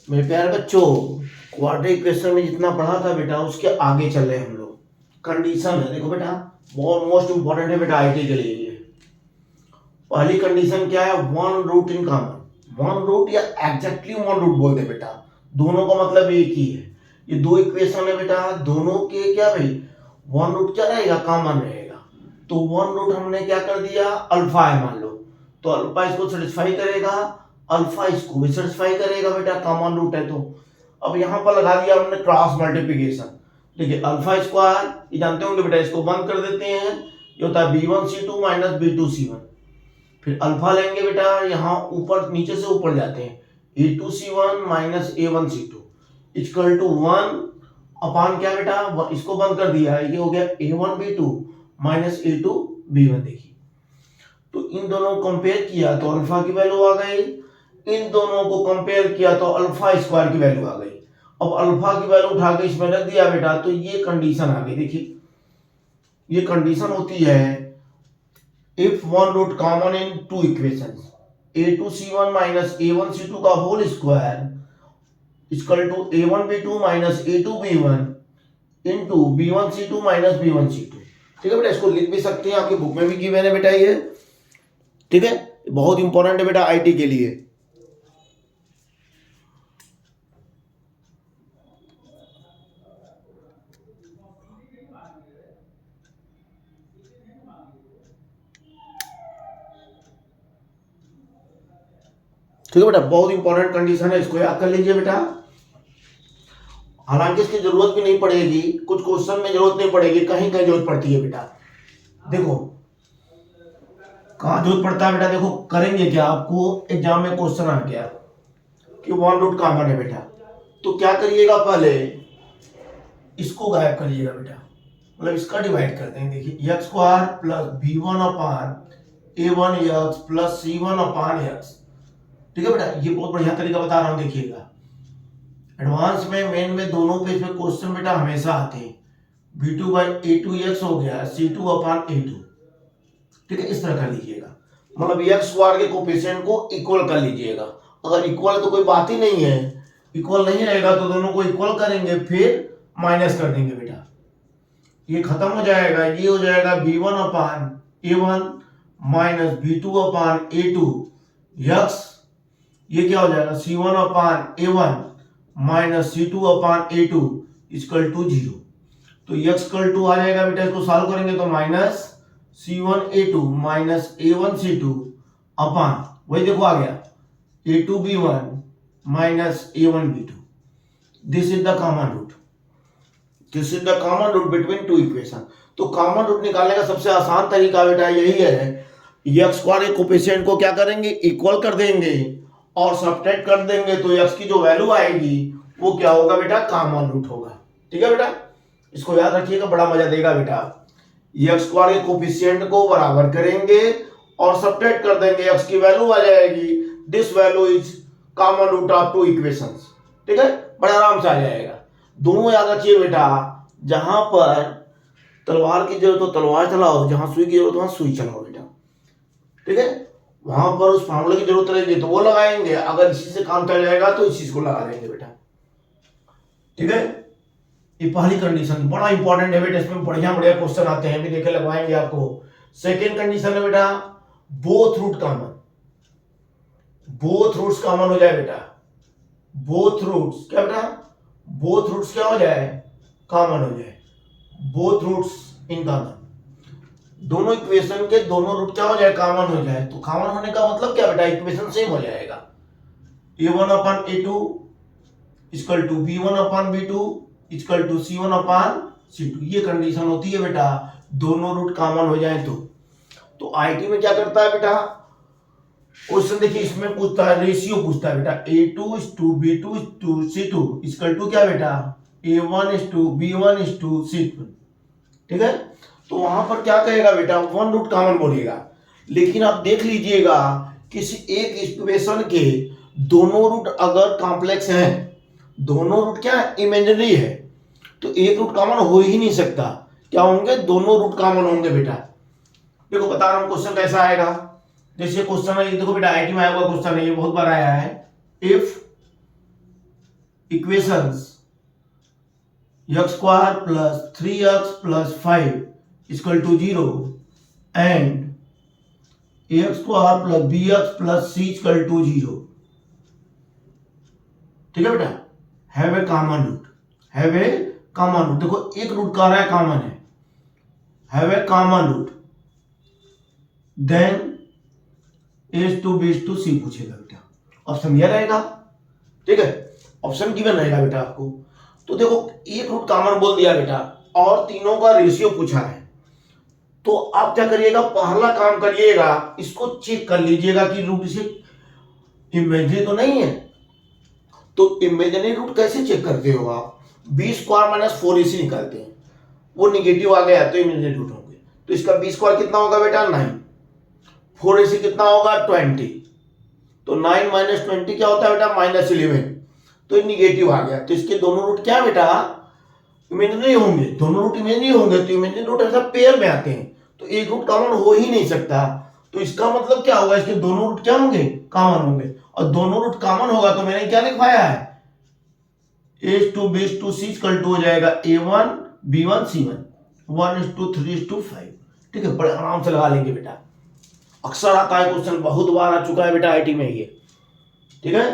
मेरे प्यारे बच्चों, क्वाड्रेटिक इक्वेशन में जितना पढ़ा था बेटा उसके आगे चल रहे हैं हम लोग। कंडीशन है, देखो बेटा, बहुत मोस्ट इंपॉर्टेंट है बेटा आईटी के लिए ये। पहली कंडीशन क्या है? One root in common. One root या एग्जैक्टली वन रूट बोलते हैं बेटा, दोनों का मतलब एक ही है। ये दो इक्वेशन है बेटा, दोनों के क्या भाई वन रूट क्या रहेगा? कॉमन रहेगा। तो वन रूट हमने क्या कर दिया? अल्फा है मान लो, तो अल्फा इसको सेटिस्फाई करेगा, अल्फा इसको भी सेटिस्फाई करेगा बेटा, कॉमन रूट है तो। अब यहाँ पर लगा दिया हमने क्रॉस मल्टीप्लिकेशन। देखिए अल्फा स्क्वायर, ये जानते होंगे बेटा, इसको बंद कर देते हैं, ये होता है b1c2 माइनस b2c1। फिर अल्फा लेंगे बेटा, यहाँ ऊपर नीचे से ऊपर जाते हैं, a2c1 minus a1c2 equal to 1 अपान क्या बेटा, इसको बंद कर दिया है, ये हो गया a1b2 माइनस a2b1। देखिए तो इन दोनों को कंपेयर किया तो अल्फा की वैल्यू आ गई, इन दोनों को कंपेयर किया तो अल्फा स्क्वायर की वैल्यू आ गई। अब अल्फा की वैल्यू उठा के इसमें रख दिया बेटा, तो ये कंडीशन आ गई। देखिए ये कंडीशन होती है if one root common in two equations, a2c1 minus a1c2 का whole square equal to a1b2 minus a2b1 into b1c2 minus b1c2। ठीक है बेटा, इसको लिख भी सकते हैं, आपकी बुक में भी गिवन है बेटा ये। ठीक है, बहुत इंपॉर्टेंट है बेटा आईटी के लिए। ठीक है बेटा, बहुत इंपॉर्टेंट कंडीशन है, इसको याद कर लीजिए बेटा। हालांकि इसकी जरूरत भी नहीं पड़ेगी, कुछ क्वेश्चन में जरूरत नहीं पड़ेगी, कहीं कहीं जरूरत पड़ती है बेटा। देखो कहाँ जरूरत पड़ता है बेटा, देखो करेंगे क्या, आपको एग्जाम में क्वेश्चन आ गया कि वन रूट कॉमन है बेटा, तो क्या करिएगा, पहले इसको गायब करिएगा बेटा, मतलब इसका डिवाइड करते हैं। देखिए एक्स स्क्वायर प्लस b1 अपान a1 एक्स प्लस c1 अपान एक्स। ठीक है बेटा, ये बहुत बढ़िया तरीका बता रहा हूं, देखिएगा एडवांस में, मेन में, दोनों पेज में क्वेश्चन बेटा हमेशा आते हैं। b2 बाई a2x हो गया c2 अपान a2। ठीक है, इस तरह कर लीजिएगा, मतलब एक्स स्क्वायर के कोफिशिएंट को इक्वल कर लीजिएगा। अगर इक्वल है तो कोई बात ही नहीं है, इक्वल नहीं रहेगा तो दोनों को इक्वल करेंगे, फिर माइनस कर देंगे बेटा, ये खत्म हो जाएगा, ये हो जाएगा b1 अपान a1 माइनस b2 अपान a2 यक्स, ये क्या हो जाएगा c1 upon a1 minus c2 upon a2 equal to 0। तो यक्स इक्वल टू आ जाएगा बेटा, इसको सॉल्व करेंगे तो minus c1 a2 minus a1 c2 अपान, वही देखो आ गया, a2 b1 minus a1 b2। This is the common root, this is the common root between two equation. तो कॉमन रूट निकालने का सबसे आसान तरीका बेटा यही है, एक्स स्क्वायर के कोफिशिएंट को क्या करेंगे, इक्वल कर देंगे और सब्ट्रैक्ट कर देंगे, तो एक्स की जो वैल्यू आएगी वो क्या होगा बेटा, कॉमन रूट होगा। ठीक है बेटा, इसको याद रखिएगा, बड़ा मजा देगा बेटा। एक्स स्क्वायर के कोफिशिएंट को बराबर करेंगे और सब्ट्रैक्ट कर देंगे, एक्स की वैल्यू आ जाएगी, this value is common root of two equations. ठीक है, बड़ा आराम से आ जाएगा। दोनों याद रखिए बेटा, जहां पर तलवार की जरूरत हो तलवार चलाओ, जहां सुई की जरूरत हो वहां सुई चलाओ बेटा। ठीक है, वहां पर उस फार्मूले की जरूरत रहेगी तो वो लगाएंगे, अगर इसी से काम चल जाएगा तो इसी को लगा देंगे बेटा। ठीक है, ये पहली कंडीशन बड़ा इंपॉर्टेंट है बेटा, इसमें बढ़िया बढ़िया क्वेश्चन आते हैं, भी देखे लगवाएंगे आपको। सेकेंड कंडीशन है बेटा, both root common, both roots common हो जाए बेटा, बोथ रूट्स क्या बेटा, बोथ रूट्स क्या हो जाए, कॉमन हो जाए, बोथ रूट्स इन कॉमन, दोनों इक्वेशन के दोनों रूट क्या हो जाए, कॉमन हो जाए। तो कॉमन होने का मतलब क्या बेटा, इक्वेशन सेम हो जाएगा, a1 upon a2 equal to b1 upon b2 equal to c1 upon c2। ये कंडीशन होती है बेटा, दोनों रूट कॉमन हो जाए तो आईटी में क्या करता है बेटा, क्वेश्चन देखिए इसमें पूछता है, रेशियो पूछता है बेटा, a2:b2:c2 इक्वल टू क्या बेटा, a1:b1:c2। ठीक है, तो वहां पर क्या कहेगा बेटा, वन रूट कॉमन बोलेगा। लेकिन आप देख लीजिएगा, किसी एक इक्वेशन के दोनों रूट अगर कॉम्प्लेक्स हैं, दोनों रूट क्या इमेजिनरी है, तो एक रूट कॉमन हो ही नहीं सकता, क्या होंगे, दोनों रूट कॉमन होंगे बेटा। देखो बता रहा हूं क्वेश्चन कैसा आएगा, जैसे क्वेश्चन है, ये देखो बेटा आईटी में आया हुआ क्वेश्चन है, ये बहुत बार आया है। If equations x square plus 3x plus 5 is equal to 0 and ax square plus bx plus c is equal to 0। ठीक है बेटा, have a common root, have a common root. देखो एक रूट का रहा है कॉमन है, have a common root, then as to b's to c पूछेगा बेटा, ऑप्शन यह रहेगा। ठीक है, ऑप्शन गिवन रहेगा बेटा आपको। तो देखो एक रूट कॉमन बोल दिया बेटा और तीनों का रेशियो पूछा है, तो आप क्या करिएगा, पहला काम करिएगा, इसको चेक कर लीजिएगा कि रूट से इमेजिनरी तो नहीं है। तो इमेजिनरी रूट कैसे चेक करते हो आप, बी स्क्वायर माइनस 4ac निकालते हैं, वो निगेटिव आ गया तो इमेजिनरी रूट होंगे। तो इसका बी स्क्वायर कितना होगा बेटा 9, 4ac कितना होगा 20, तो 9 माइनस 20 क्या होता है बेटा -11, तो ये निगेटिव आ गया। तो इसके दोनों रूट क्या बेटा इमेजिनरी होंगे, दोनों रूट इमेजिनरी होंगे। तो इमेजिनरी रूट ऐसा पेयर में आते हैं, तो एक रूट कॉमन हो ही नहीं सकता। तो इसका मतलब क्या होगा, इसके दोनों रूट क्या होंगे कॉमन होंगे, और दोनों रूट कॉमन होगा तो मैंने क्या लिखवाया है, a to b to c equal to हो जाएगा a1 b1 c1 1:3:5। ठीक है, बड़े आराम से लगा लेंगे बेटा, अक्सर आता है क्वेश्चन, बहुत बार आ चुका है बेटा आईटी में ये। ठीक है,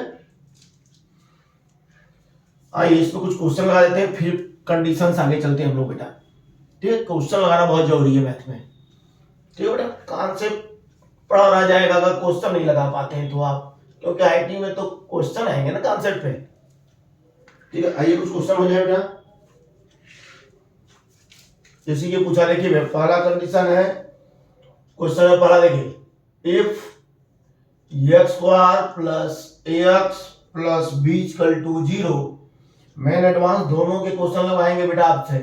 आइए इसमें कुछ क्वेश्चन लगा देते हैं, फिर कंडीशंस आगे चलते हैं हम लोग बेटा। ठीक है, क्वेश्चन लगाना बहुत जरूरी है मैथ में। ठीक है बेटा, कॉन्सेप्ट पढ़ा रह जाएगा अगर क्वेश्चन नहीं लगा पाते हैं तो आप, क्योंकि आईटी में तो क्वेश्चन आएंगे ना कॉन्सेप्ट पे। ठीक है, आइए कुछ क्वेश्चन हो जाए बेटा। जैसे ये पूछा, देखिए पहला कंडीशन है, क्वेश्चन में पहला देखिए, if x square plus ax plus b equal to 0, main advance दोनों के क्वेश्चन लगवाएंगे बेटा आपसे।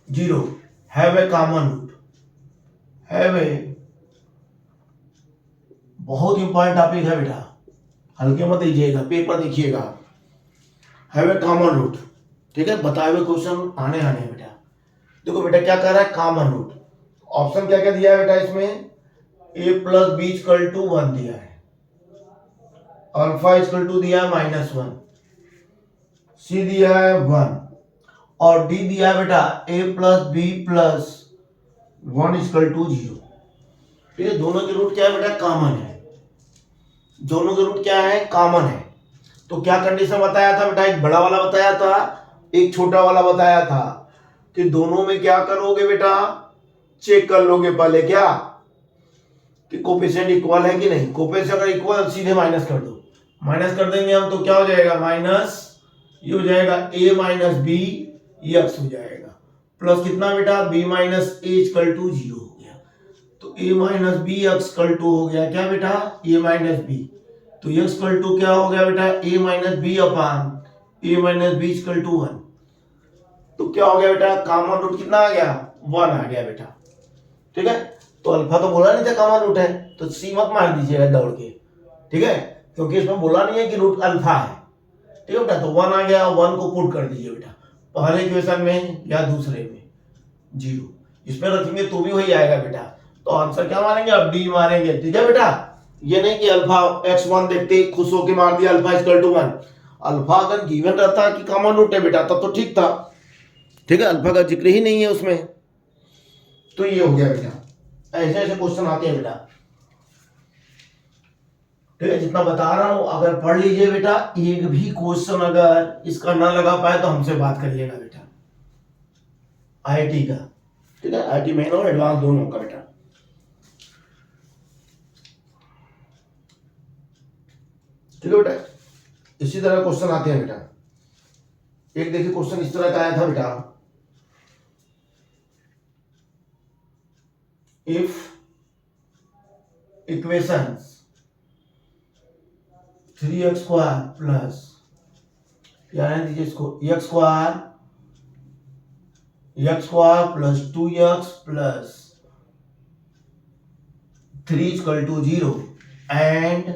0 have a common root, have a, बहुत इंपॉर्टेंट टॉपिक है बेटा, हल्के मत लीजिएगा, पेपर देखिएगा। हैव ए कॉमन रूट, ठीक है, बताए हुए क्वेश्चन आने आने हैं बेटा। देखो बेटा क्या कर रहा है, कॉमन रूट, ऑप्शन क्या क्या दिया है बेटा इसमें, a plus b equal to 1 दिया है, अल्फा इक्वल टू दिया है -1, सी दिया है 1 और डी दिया है बेटा a plus b plus 1 equal to 0। ठीक है, दोनों के रूट क्या है बेटा कॉमन है, दोनों के रूट क्या है कॉमन है। तो क्या कंडीशन बताया था बेटा, एक बड़ा वाला बताया था, एक छोटा वाला बताया था, कि दोनों में क्या करोगे बेटा, चेक कर लोगे पहले क्या कि कोफिशिएंट इक्वल है कि नहीं। कोफिशिएंट अगर इक्वल सीधे माइनस कर दो, माइनस कर देंगे हम तो क्या हो जाएगा माइनस, ये हो जाएगा a माइनस बी x हो जाएगा, प्लस कितना बेटा b minus a equal to 0 हो गया। तो a minus b x equal to हो गया क्या बेटा a माइनस बी, तो x इक्वल टू क्या हो गया बेटा a minus b upon a minus b equal to 1। तो क्या हो गया बेटा कॉमन रूट कितना आ गया 1 आ गया बेटा। ठीक है, तो अल्फा तो बोला नहीं था कॉमन रूट है, तो सी मत मार दीजिएगा दौड़ के। ठीक है, क्योंकि इसमें बोला नहीं है कि रूट अल्फा है। ठीक है बेटा, तो 1 आ गया, 1 को पुट कर दीजिए बेटा पहले इक्वेशन में या दूसरे में, 0 इसमें रखेंगे तो भी वही आएगा बेटा। तो आंसर क्या मारेंगे, अब डी मारेंगे। ठीक है बेटा, ये नहीं कि अल्फा x1 देखते ही खुश होकर मार दिया अल्फा इक्वल टू 1। अल्फा अगर गिवन रहता कि कॉमन रूट है बेटा तब तो ठीक था। ठीक है, अल्फा का जिक्र ही नहीं है उसमें, तो ये हो गया बेटा। ऐसे ऐसे क्वेश्चन आते हैं बेटा। ठीक है, जितना बता रहा हूं अगर पढ़ लीजिए बेटा, एक भी क्वेश्चन अगर इसका ना लगा पाए तो हमसे बात करिएगा बेटा, आईआईटी का। ठीक है, आईआईटी मेन और एडवांस दोनों का बेटा। ठीक है बेटा, इसी तरह क्वेश्चन आते हैं बेटा। एक देखिए क्वेश्चन इस तरह का आया था बेटा, if equations 3x square plus, क्या है दीजिए इसको, x square plus 2x plus 3 equal to 0 and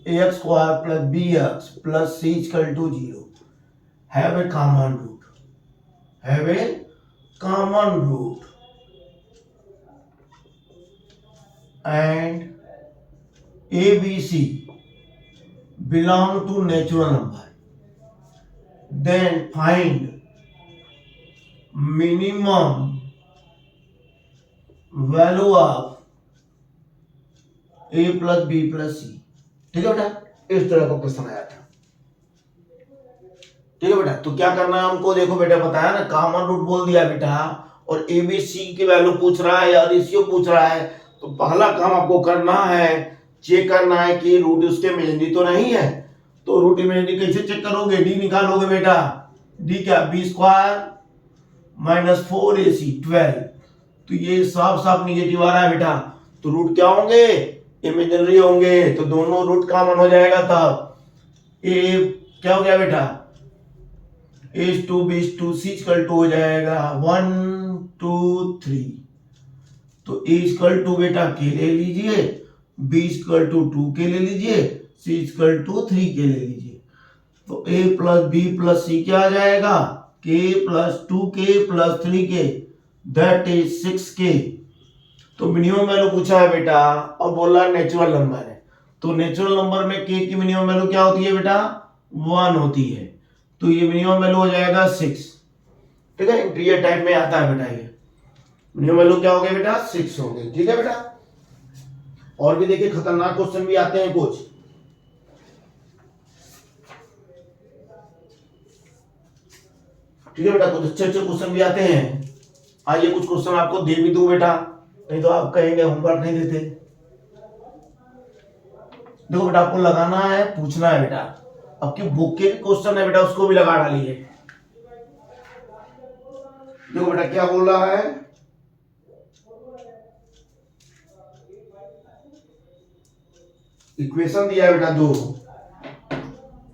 ax square plus bx plus c equal to 0 have a common root, have a common root and ABC belong to natural number, then find minimum value of a plus b plus c। ठीक है बेटा, इस तरह का question आया था। ठीक है बेटा, तो क्या करना है हमको, देखो बेटा बताया ना, कॉमन रूट बोल दिया बेटा, और ए बी सी की वैल्यू पूछ रहा है या रेशियो पूछ रहा है, तो पहला काम आपको करना है, चेक करना है कि रूट उसके इमेजिनरी तो नहीं है। तो रूट इमेजिनरी कैसे चेक करोगे, डी निकालोगे बेटा। डी क्या, बी स्क्वायर माइनस 4ac 12। तो ये साफ साफ निगेटिव आ रहा है बेटा, तो रूट क्या होंगे, इमेजिनरी होंगे, तो दोनों रूट कॉमन हो जाएगा। तब ए क्या हो गया बेटा, as to b's to C equal to हो जाएगा 1 2 3। तो ए इक्वल टू बेटा के ले लीजिए, बी इक्वल टू 2 के ले लीजिए, सी इक्वल टू 3 के ले लीजिए। तो ए प्लस बी प्लस सी क्या आ जाएगा, के plus 2k plus 3k, that is 6k। तो मिनिमम वैल्यू पूछा है बेटा और बोला नेचुरल नंबर है, तो नेचुरल नंबर में k की मिनिमम वैल्यू क्या होती है बेटा, 1 होती है। तो ये मिनिमम वैल्यू हो जाएगा 6। ठीक है, इंटीजर टाइप में आता है बेटा, ये मिनिमम वैल्यू क्या हो गया बेटा, 6 हो गई। ठीक है बेटा, और भी देखिए खतरनाक क्वेश्चन भी आते हैं कुछ। ठीक है बेटा, कुछ अच्छे अच्छे क्वेश्चन भी आते हैं। आइए कुछ क्वेश्चन आपको दे भी दूं बेटा, नहीं तो आप कहेंगे होमवर्क नहीं देते। देखो बेटा, आपको लगाना है, पूछना है बेटा। आपकी बुक के भी क्वेश्चन है बेटा, उसको भी लगा डालिए। देखो बेटा क्या बोल रहा है, इक्वेशन दिया है बेटा 2।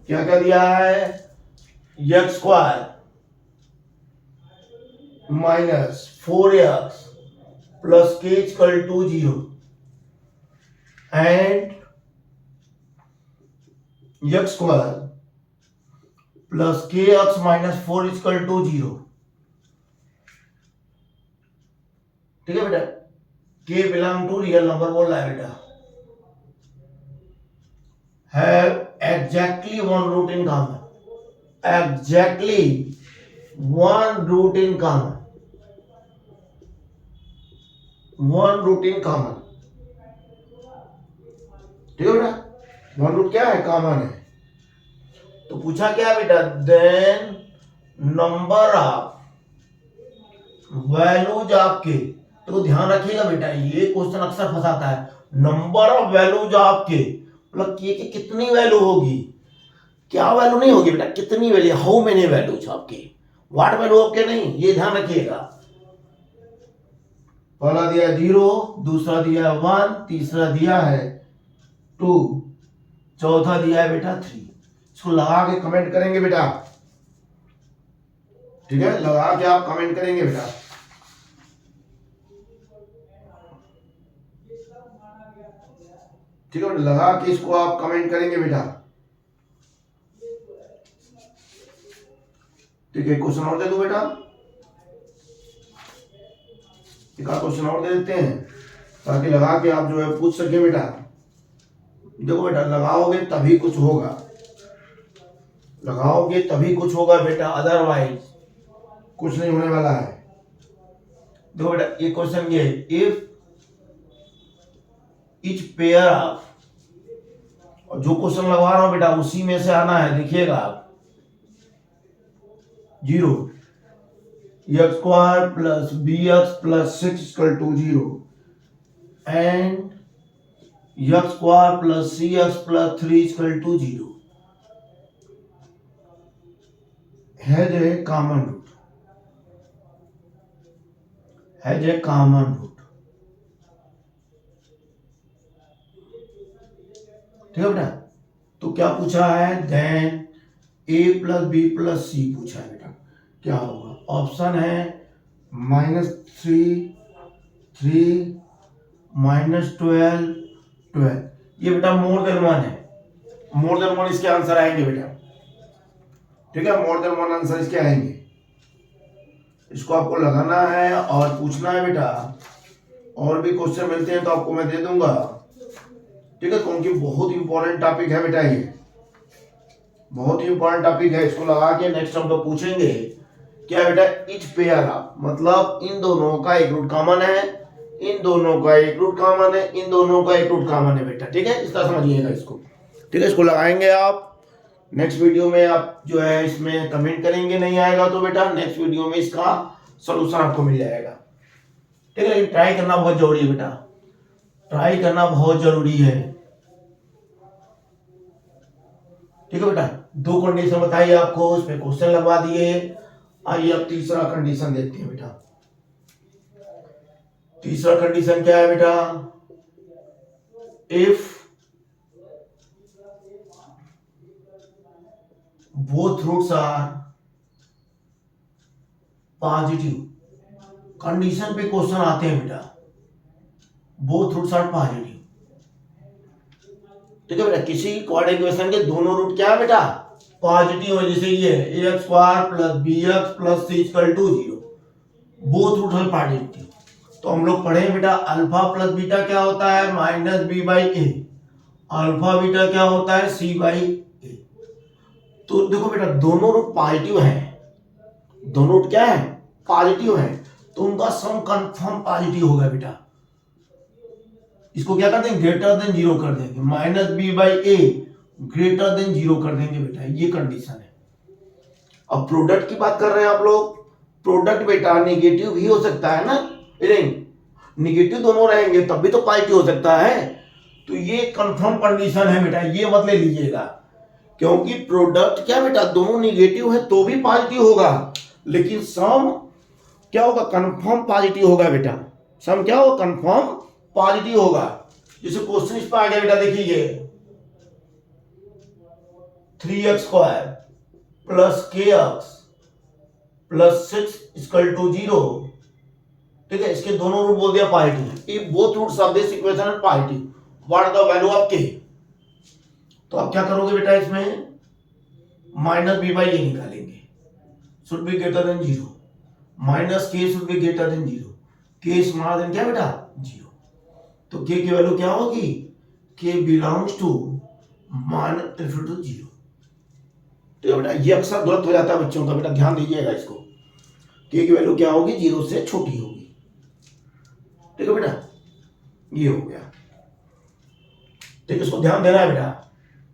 क्या क्या दिया है, x square minus 4x plus k equal to 0 and x square plus k x minus 4 equal to 0। ठीक है बेटा, के बिलोंग टू रियल नंबर बोल रहा है बेटा, have exactly one root in common, exactly one root in common, one root in common। ठीक है बेटा, वन रूट क्या है, कॉमन है। तो पूछा क्या बेटा, देन नंबर ऑफ वैल्यूज आपके, तो ध्यान रखिएगा बेटा, ये क्वेश्चन अक्सर फंसाता है। नंबर ऑफ वैल्यूज आपके मतलब के की कितनी वैल्यू होगी, क्या वैल्यू नहीं होगी बेटा, कितनी वैल्यू, हाउ मेनी वैल्यूज आपके, व्हाट वैल्यू आपके नहीं, ये ध्यान रखिएगा। पहला दिया 0, दूसरा दिया 1, तीसरा दिया है 2, चौथा दिया है बेटा 3। इसको लगा के कमेंट करेंगे बेटा। ठीक है, लगा के आप कमेंट करेंगे बेटा। ठीक है बेटा, लगा के इसको आप कमेंट करेंगे बेटा। ठीक है, क्वेश्चन और दे दो बेटा, एक आध क्वेश्चन और दे देते हैं ताकि लगा के आप जो है पूछ सके बेटा। देखो बेटा, लगाओगे तभी कुछ होगा, लगाओगे तभी कुछ होगा बेटा, अदरवाइज कुछ नहीं होने वाला है। देखो बेटा, ये क्वेश्चन ये, इफ इच पेयर ऑफ, और जो क्वेश्चन लगवा रहा हूं बेटा उसी में से आना है, देखिएगा आप। 0 x square plus b x plus 6 equal to 0 and x square plus c x plus 3 equal to 0 has a common root, has a common root. ठीक है बेटा, तो क्या पूछा है, then a plus b plus c पूछा है बेटा, क्या होगा। ऑप्शन है -3 -12 12। ये बेटा मोर देन 1 है, मोर देन 1 इसके आंसर आएंगे बेटा। ठीक है, मोर देन 1 आंसर इसके आएंगे। इसको आपको लगाना है और पूछना है बेटा। और भी क्वेश्चन मिलते हैं तो आपको मैं दे दूंगा। ठीक है, क्योंकि बहुत इंपॉर्टेंट टॉपिक है बेटा ये। बहुत ही इंपॉर्टेंट टॉपिक है, इसको लगा के नेक्स्ट हम लोग पूछेंगे क्या बेटा, इच पेयर ऑफ, मतलब इन दोनों का एक रूट कॉमन है, इन दोनों का एक रूट कॉमन है, इन दोनों का एक रूट कॉमन है बेटा, ठीक है, इस तरह समझिएगा इसको, ठीक है, इसको लगाएंगे आप। नेक्स्ट वीडियो में आप जो है इसमें कमेंट करेंगे, नहीं आएगा तो बेटा नेक्स्ट वीडियो में इसका सॉल्यूशन आपको मिल जाएगा, ठीक है। ट्राई करना बहुत जरूरी है बेटा, ट्राई करना बहुत जरूरी है, ठीक है बेटा। दो कंडीशन बताइए आपको, उस पे क्वेश्चन लगवा दिए। आइए अब तीसरा कंडीशन देखते हैं बेटा। तीसरा कंडीशन क्या है बेटा, if both roots are positive, condition पे क्वेश्चन आते हैं बेटा, बोथ रूट्स आर पॉजिटिव, ठीक है बेटा। किसी क्वाड्रेटिक इक्वेशन के दोनों रूट क्या है बेटा, पॉजिटिव है, जैसे ये ax square plus bx plus c equal to 0, both roots are positive. तो हम लोग पढ़े बेटा अल्फा प्लस बीटा क्या होता है, minus b by a, alpha beta क्या होता है, सी बाई ए। तो देखो बेटा दोनों रूट पॉजिटिव हैं, दोनों रूट क्या है, पॉजिटिव है, तो उनका सम कंफर्म पॉजिटिव होगा बेटा। इसको क्या कर देंगे, ग्रेटर देन 0 कर देंगे, minus b by a greater than 0 कर देंगे बेटा, ये कंडीशन है। अब प्रोडक्ट की बात कर रहे हैं आप लोग, प्रोडक्ट बेटा नेगेटिव भी हो सकता है ना, नेगेटिव दोनों रहेंगे तब भी तो पॉजिटिव हो सकता है, तो ये कंफर्म कंडीशन है बेटा, ये मत ले लीजिएगा, क्योंकि प्रोडक्ट क्या बेटा दोनों नेगेटिव है तो भी पॉजिटिव होगा, लेकिन सम क्या होगा, कंफर्म पॉजिटिव होगा बेटा, सम क्या होगा, कंफर्म पॉजिटिव होगा। जैसे क्वेश्चन इस पर आ गया बेटा, देखिए 3x square plus kx plus 6 equal to 0, ठीक है, इसके दोनों रूट बोल दिया positive, if both roots of this equation are positive what the value of k। तो आप क्या करोगे बेटा, इसमें माइनस बी बाई ए निकालेंगे, should be greater than 0, minus के शुड बी ग्रेटर देन 0, के स्मॉलर देन क्या बेटा 0, तो के की वैल्यू क्या होगी, k belongs to minus equal to 0, ठीक है बेटा। ये अक्सर गलत हो जाता है बच्चों का, बेटा ध्यान दीजिएगा इसको, के की वैल्यू क्या होगी, 0 से छोटी होगी, ठीक है बेटा, ये हो गया, ठीक है, इसको ध्यान देना है बेटा।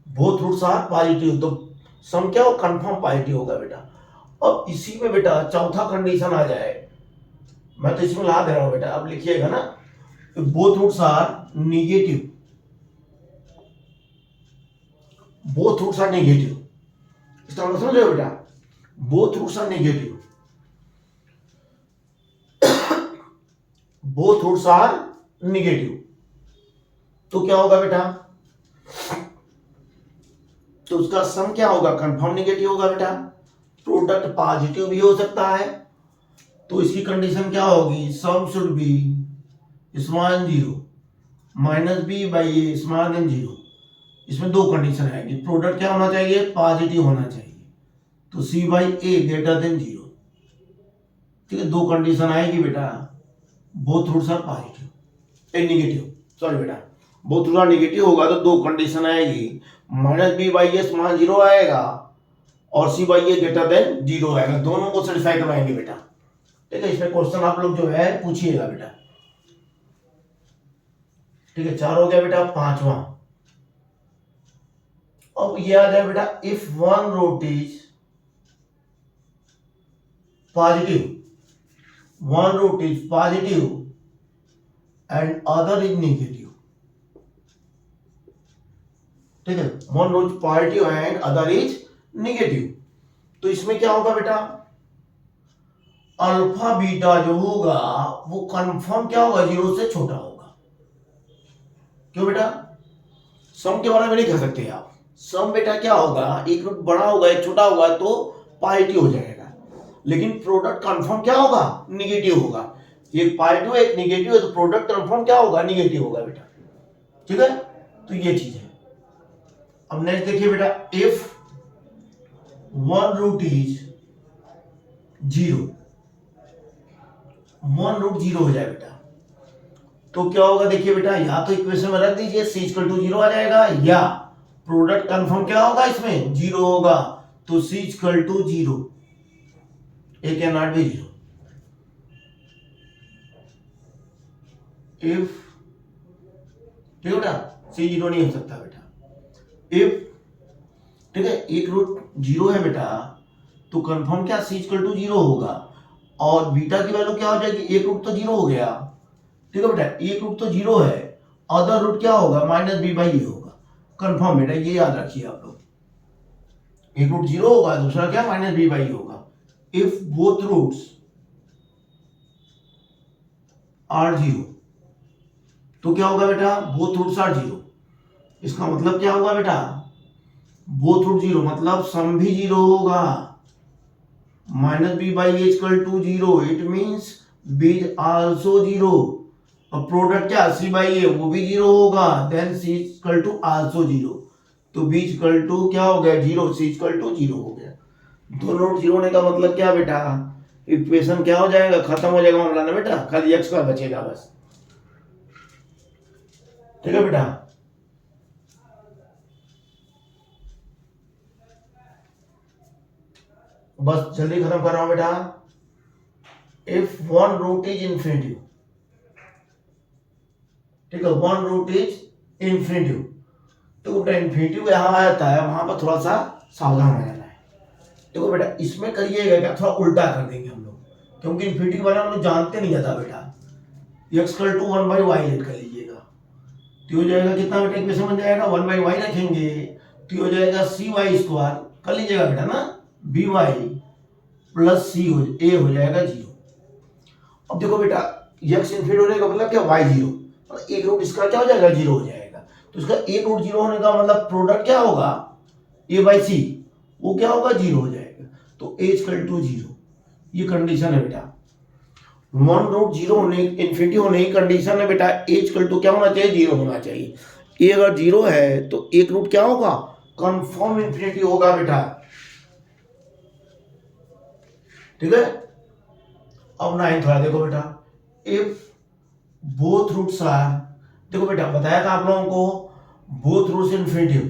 बोथ रूट्स आर पॉजिटिव, तो सम क्या हो, कंफर्म पॉजिटिव होगा बेटा। अब इसी में बेटा चौथा कंडीशन आ जाए, मैं तो इसमें ला दे रहा हूं बेटा, अब लिखिएगा ना, both roots are negative, both roots are negative, इसका मतलब समझ रहे हो बेटा, both roots are negative, both roots are negative, तो क्या होगा बेटा, तो उसका सम क्या होगा, कंफर्म नेगेटिव होगा बेटा। प्रोडक्ट पॉजिटिव भी हो सकता है, तो इसकी कंडीशन क्या होगी, sum should be small than 0, minus b by a small than 0। इसमें दो कंडीशन आएगी, प्रोडक्ट क्या होना चाहिए, पॉजिटिव होना चाहिए, तो c by a greater than 0, ठीक है, दो कंडीशन आएगी बेटा, both roots are positive a negative, sorry बेटा बोथ रूट्स आर नेगेटिव होगा तो दो कंडीशन आएगी, minus b by a small 0 आएगा और c by a greater than 0 आएगा, दोनों को सेटिस्फाई करवाएंगे बेटा, ठीक है। इसमें क्वेश्चन आप लोग जो है पूछिएगा बेटा, ठीक है, 4 हो गया बेटा। पांचवा, अब ये आ जाए बेटा, if one root is positive, one root is positive and other is negative, ठीक है, one root positive and other is negative, तो इसमें क्या होगा बेटा, अल्फा बीटा जो होगा वो कंफर्म क्या होगा, 0 से छोटा होगा, क्यों बेटा, सम के बारे में नहीं कह सकते आप, सम बेटा क्या होगा, एक रूट बड़ा होगा एक छोटा होगा तो पॉजिटिव हो जाएगा, लेकिन प्रोडक्ट कंफर्म क्या होगा, निगेटिव होगा, एक पॉजिटिव एक निगेटिव है तो प्रोडक्ट कंफर्म क्या होगा, निगेटिव होगा बेटा, ठीक है, तो ये चीज है। अब नेक्स्ट देखिए बेटा, if one root is 0, one root 0 हो जाए बेटा, तो क्या होगा देखिए बेटा, या तो इक्वेशन में रख दीजिए c इक्वल टू 0 आ जाएगा, या प्रोडक्ट कंफर्म क्या होगा इसमें, जीरो होगा, तो c equal to zero, a can not be zero if, ठीक है बेटा, सी जीरो नहीं हो सकता बेटा इफ, ठीक है, एक रूट जीरो है बेटा, तो कंफर्म क्या सी इक्वल टू जीरो होगा, और बीटा की वैल्यू क्या हो जाएगी, एक रूट तो जीरो हो गया, ठीक है बेटा, एक रूट तो जीरो है, अदर रूट क्या होगा, माइनस बी बाई ए होगा, कंफर्म बेटा, ये याद रखिए आप लोग, एक रूट जीरो होगा, दूसरा क्या माइनस बी बाई ए होगा, if both roots are zero, तो क्या होगा बेटा, बोथ रूट्स आर जीरो, इसका मतलब क्या होगा बेटा, बोथ रूट जीरो मतलब सम भी जीरो होगा, minus b by a equal to zero, it means b is also zero, और प्रोडक्ट क्या सी बाई ए वो भी जीरो होगा, then c equal to also zero, तो बी इक्वल टू क्या हो गया, zero, c equal to zero हो गया, दोनों रूट जीरो होने का मतलब क्या बेटा, इक्वेशन क्या हो जाएगा, खत्म हो जाएगा मामला ना बेटा, खाली एक्स का बचेगा बस, ठीक है बेटा। बस जल्दी खत्म कर रहा हूं बेटा, if one root is infinitive, ठीक है, वन रूट इज इंफिनिटिव, तो बेटा इंफिनिटिव यहां आता है, वहां पर थोड़ा सा सावधान हो जाना है, देखो बेटा इसमें करिएगा क्या, थोड़ा उल्टा कर देंगे हम लोग, क्योंकि इंफिनिटिव वाला हम लोग जानते नहीं जाता बेटा, x equal to one by y let कर लीजिएगा, तो हो जाएगा कितना बेटा, इक्वेशन बन जाएगा, वन बाई वाई रखेंगे तो हो जाएगा सी वाई स्क्वायर, कर लीजिएगा बेटा ना, बी वाई प्लस सी हो जाएगा जीरो। अब देखो बेटा एक्स इन्फिनिटी होने का मतलब क्या, वाई जीरो, मतलब एक रूट इसका क्या हो जाएगा, जीरो हो जाएगा, तो इसका एक रूट जीरो होने का मतलब प्रोडक्ट क्या होगा, ए बाई सी, वो क्या होगा, जीरो हो जाएगा, तो ए इक्वल टू जीरो, ये कंडीशन है बेटा, वन रूट जीरो होने इन्फिनिटी होने की कंडीशन है बेटा, ए इक्वल टू क्या होना चाहिए, जीरो होना चाहिए, ए अगर जीरो है तो एक रूट क्या होगा, कंफर्म इन्फिनिटी होगा बेटा, ठीक है। अब नाइन्थ वाला देखो बेटा, इफ बोथ रूट्स आर, देखो बेटा बताया था आप लोगों को, both roots infinitive,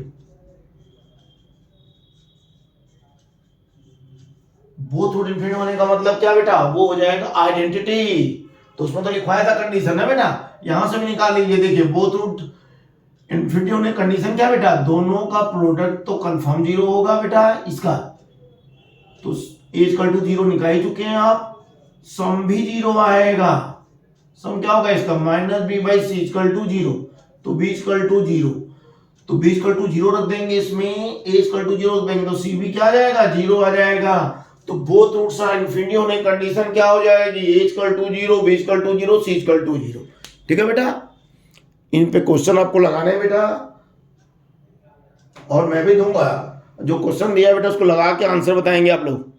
both root infinity होने का मतलब क्या बेटा, वो हो जाएगा आइडेंटिटी, तो उसमें तो लिखवाया था कंडीशन है बेटा, यहां से भी निकाल लीजिए, देखिए बोथ रूट इन्फिनिटी होने कंडीशन क्या बेटा, दोनों का प्रोडक्ट तो कंफर्म जीरो होगा बेटा इसका, तो ए इक्वल टू जीरो निकाल ही चुके हैं आप, सम भी जीरो आएगा, सम क्या होगा इसका, minus b by c equal to zero, तो बी इक्वल टू जीरो, तो बी इक्वल टू जीरो रख देंगे इसमें, ए इक्वल टू जीरो रख देंगे, तो सी भी क्या आ जाएगा, जीरो आ जाएगा, तो बोथ रूट्स आर इन्फिनिटी होने की कंडीशन क्या हो जाएगी, a equal to zero, b equal to zero, c equal to zero, ठीक है बेटा। इन पे क्वेश्चन आपको लगाने हैं बेटा, और मैं भी दूंगा, जो क्वेश्चन दिया बेटा उसको लगा के आंसर बताएंगे आप लोग।